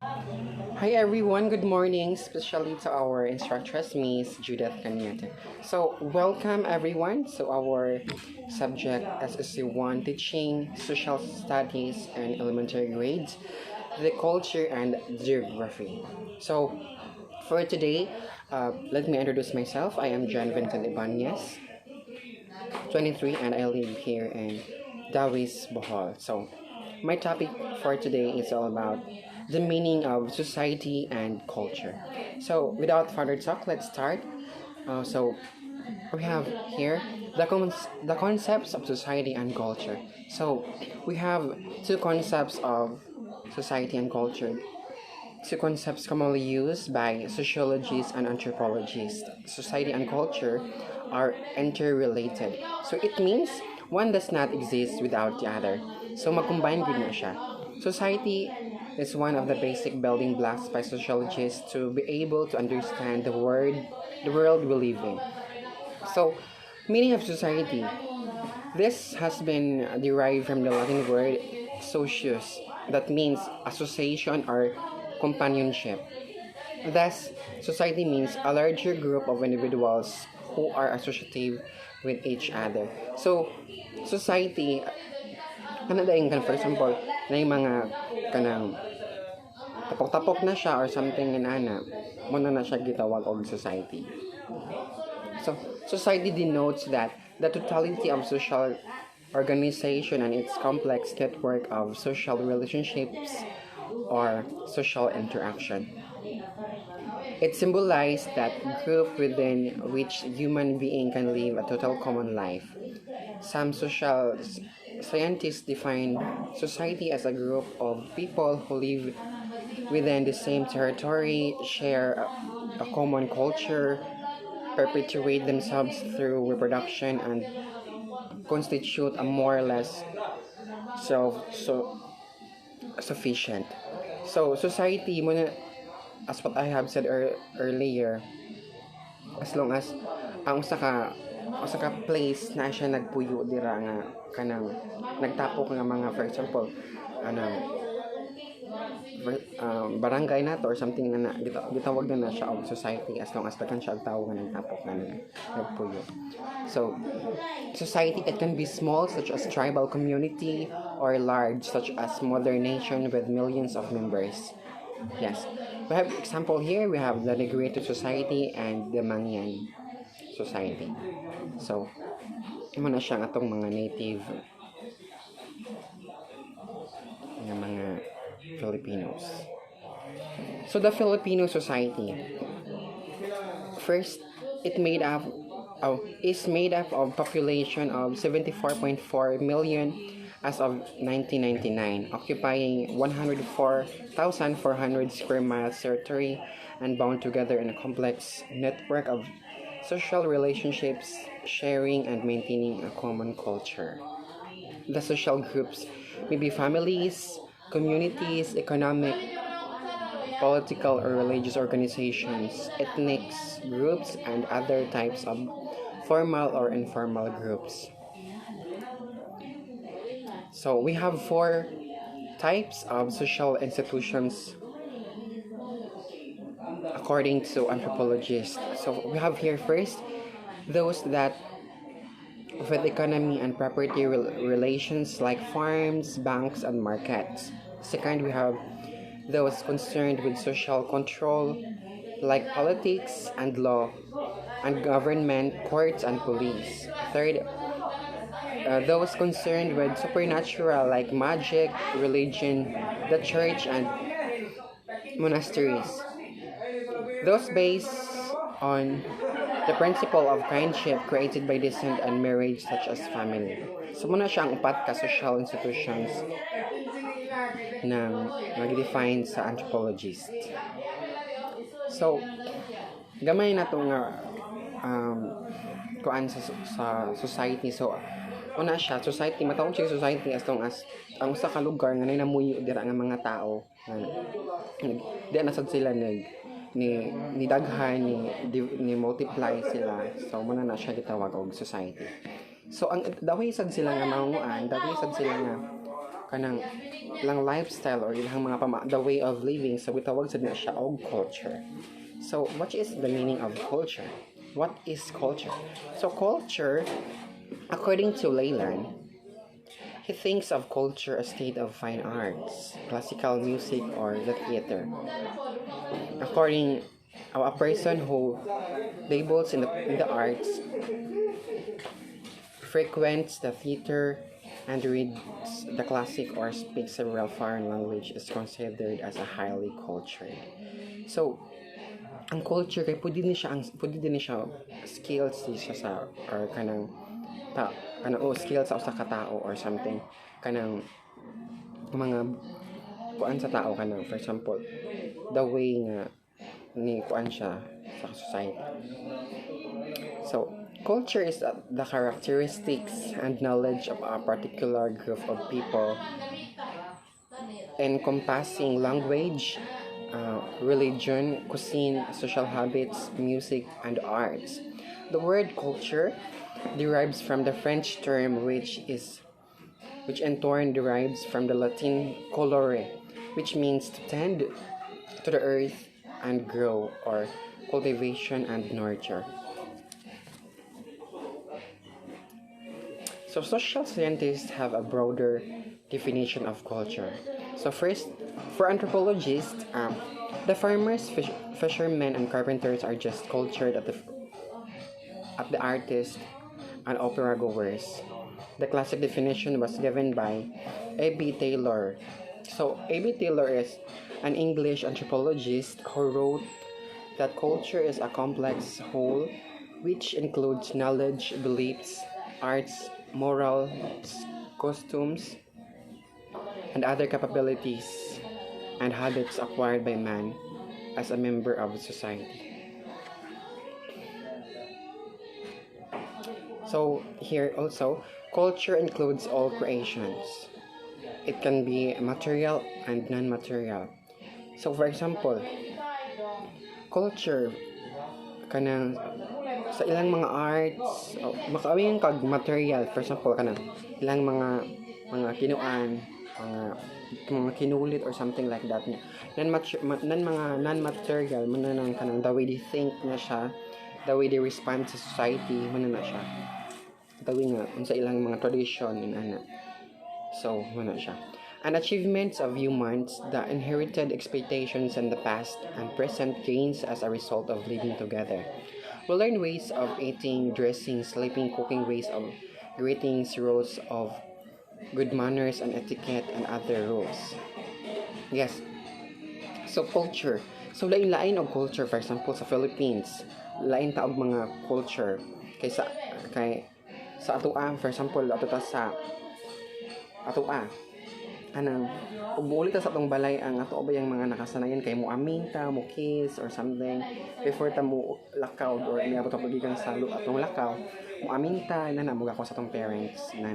Hi everyone, good morning, especially to our instructress, Miss Judith Cañete. So, welcome everyone. So, our subject SSC1 teaching social studies and elementary grades, the culture and geography. So, for today, let me introduce myself. I am John Vincent Ibanez, 23, and I live here in Dawis, Bohol. So, my topic for today is all about the meaning of society and culture. So, without further talk, let's start. So, we have here the concepts of society and culture. So, we have two concepts of society and culture. Two concepts commonly used by sociologists and anthropologists. Society and culture are interrelated. So it means one does not exist without the other. So mag-combine good na siya. Society is one of the basic building blocks by sociologists to be able to understand the world we live in. So, meaning of society. This has been derived from the Latin word socius, that means association or companionship. Thus, society means a larger group of individuals who are associative with each other. So, society, ano dahil kan for example, na yung mga kanang tapok-tapok na siya or something na muna na siya gitawag og society. So, society denotes that the totality of social organization and its complex network of social relationships or social interaction. It symbolizes that group within which human being can live a total common life. Some social scientists define society as a group of people who live within the same territory, share a common culture, perpetuate themselves through reproduction, and constitute a more or less self sufficient. So society mo as what I have said earlier, as long as ang usa ka place na siya nagpuyo dira nga kanang nagtapok nga mga for example anang barangay nato or something na gitawag na siya og society as long as daghan siya og tawo nga nagtapok nga nagpuyo. So society, it can be small such as tribal community or large such as modern nation with millions of members. Yes, we have example here. We have the Negrito Society and the Mangyan Society. So, imo na siya atong mga native nga mga Filipinos. So, the Filipino society, first, it made up is made up of population of 74.4 million as of 1999, occupying 104,400 square miles territory and bound together in a complex network of social relationships, sharing and maintaining a common culture. The social groups may be families, communities, economic, political or religious organizations, ethnic groups, and other types of formal or informal groups. So we have four types of social institutions according to anthropologists. So we have here first those that with economy and property relations like farms, banks, and markets. Second, we have those concerned with social control like politics and law and government, courts, and police. Third, those concerned with supernatural like magic, religion, the church, and monasteries. Those based on the principle of kindship created by descent and marriage such as family. So muna siya ang upat ka social institutions na nag-define sa anthropologist. So, gamay na to nga um, kuan sa society. So, una siya, society, matawag siya society as long as ang usa ka lugar nga namuyo dira nga mga tao di na sad sila ni daghan ni multiply sila, so muna na siya gitawag og society. So ang daway sad sila nga maunguan, daway sad sila nga kanang lang lifestyle or ilang mga the way of living, so gitawag sad na siya og culture. So what is the meaning of culture? What is culture? So culture, according to Leyland, he thinks of culture as state of fine arts, classical music, or the theater. According a person who dabbles in the arts, frequents the theater, and reads the classic or speaks several foreign language is considered as a highly cultured. So, ang culture kay pwede din siya skills di siya sa or kanang skills sa usa ka tao or something kanang mga kuan sa tao kanang for example the way nga ni kuan siya sa society. So, culture is the characteristics and knowledge of a particular group of people, encompassing language, religion, cuisine, social habits, music, and arts. The word culture derives from the French term which in turn derives from the Latin colere, which means to tend to the earth and grow, or cultivation and nurture. So social scientists have a broader definition of culture. So first, for anthropologists, the farmers, fishermen, and carpenters are just cultured at the artists and opera goers. The classic definition was given by A.B. Taylor. So A.B. Taylor is an English anthropologist who wrote that culture is a complex whole which includes knowledge, beliefs, arts, morals, costumes, and other capabilities and habits acquired by man as a member of society. So here also, culture includes all creations. It can be material and non-material. So for example, culture kanang sa ilang mga arts makaawing kag material, for example kanang ilang mga kinuan, mga kinulit or something like that niya. Non-material man nang kanang the way they think na siya, the way they respond sa society man na siya, the way nga unsa ilang mga tradition ana. So man na siya. And achievements of humans, the inherited expectations in the past and present gains as a result of living together. We learn ways of eating, dressing, sleeping, cooking, ways of greetings, rules of good manners and etiquette, and other rules. Yes. So culture. So lain-lain og culture, for example sa Philippines, lain ta og mga culture kaysa sa atoa, for example atoa sa atoa anang ug muulit sa atong balay ang ato ba yung mga nakasanayan kay mo aminta, mo kiss or something before ta mo lakaw or niabot ta pagikan sa atong lakaw, mo aminta na mo gako sa atong parents na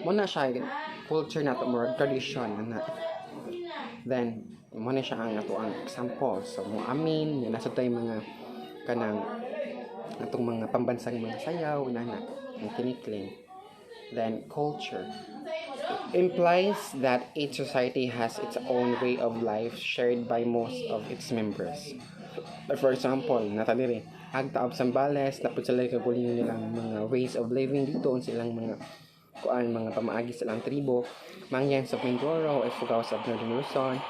mo na siya culture nato, more tradition na. Then mo na siya ang ato ang example. So mo amin na nasa tay mga kanang atong mga pambansang mga sayaw na ang kinikling. Then culture implies that each society has its own way of life shared by most of its members. For example, natadiri, agta of Sambales, napod sila kaguling nilang mga ways of living dito, silang mga mga pamaagi silang tribo, Mangyans of Mindoro, Ifugaos of Northern Luzon,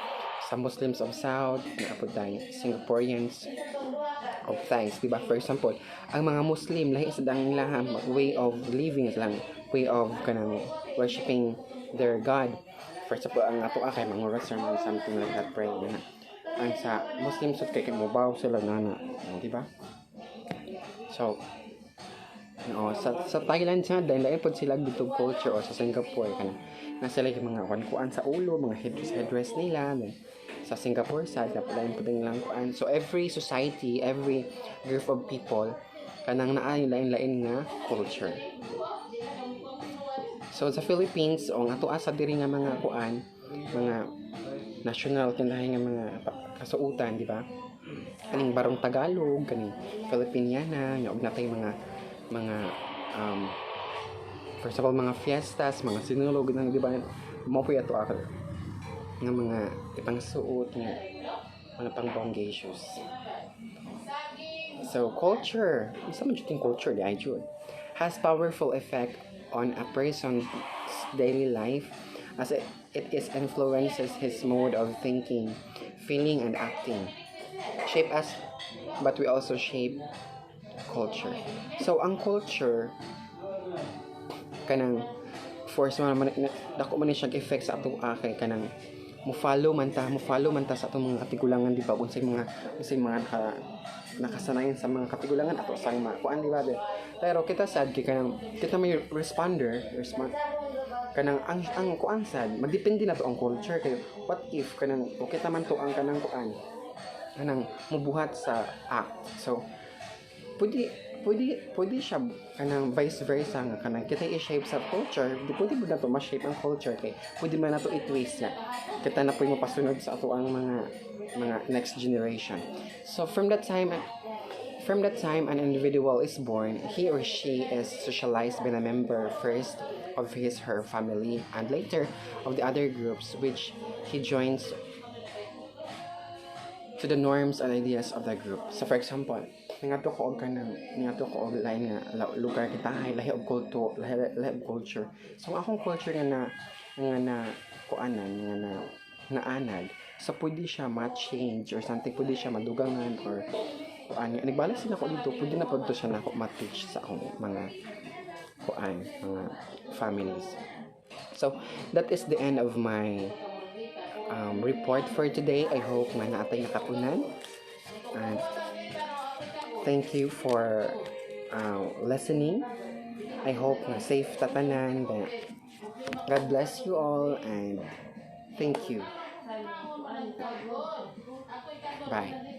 sa Muslims of South, napod tayo, Singaporeans of Thais, diba? For example, ang mga Muslim, lahi sa dang ilang way of living lang, way of kanang worshiping their God. For example, ang ato kay mga sermon, something like that, pray na. Ang sa Muslims kay mubaw sila na, di ba? So, sa Thailand sa dahil lain pod sila dito culture, o sa Singapore kanang na sila yung mga kuan sa ulo, mga headdress nila. Then, sa Singapore sa lain pod lang kuan. So every society, every group of people kanang naa yung lain-lain nga culture. So sa Philippines, ang ato asa diri nga mga kuan, mga national kinahay nga mga kasuutan, di ba? Kaning barong Tagalog, kaning Filipiniana, nga og natay mga For example, mga fiestas, mga sinulog, di ba? Mapuya to ako ng mga ipangsuot nga mga pang-bongga issues. So, culture, isa man yung culture, di ay yun, has powerful effect on a person's daily life as it is influences his mode of thinking, feeling, and acting. Shape us, but we also shape culture. So, ang culture, kanang force man dako man siya effect sa atong kay kanang mo-follow man ta sa atong mga katigulangan, di ba, unsay mga nakasanayan sa mga katigulangan ato sang kuan, di ba? Pero kita sad kay kanang kita may respond kanang ang kuan sad magdepende na to ang culture kay what if kanang okay ta man to ang kanang kuan kanang mubuhat sa act. So pwede siya kanang vice versa nga kanang kita i-shape sa culture, di pwede mo na to ma-shape ang culture kay pwede man na to i-twist nga kita na pwede mapasunod sa ato ang mga next generation. So from that time an individual is born, he or she is socialized by a member first of her family and later of the other groups which he joins to the norms and ideas of the group. So for example, ngato ko og lain nga lugar kita ay lahi og culture. So akong culture nga na kuanan nga na naanad, so pwede siya ma-change or something, pwede siya madugangan or kuan. Nagbalance sila ko dito, pwede na pagto siya nako ma-teach sa akong mga mga families. So that is the end of my report for today. I hope na naatay nakapunan. And thank you for listening. I hope na safe tatanan. God bless you all and thank you. Bye.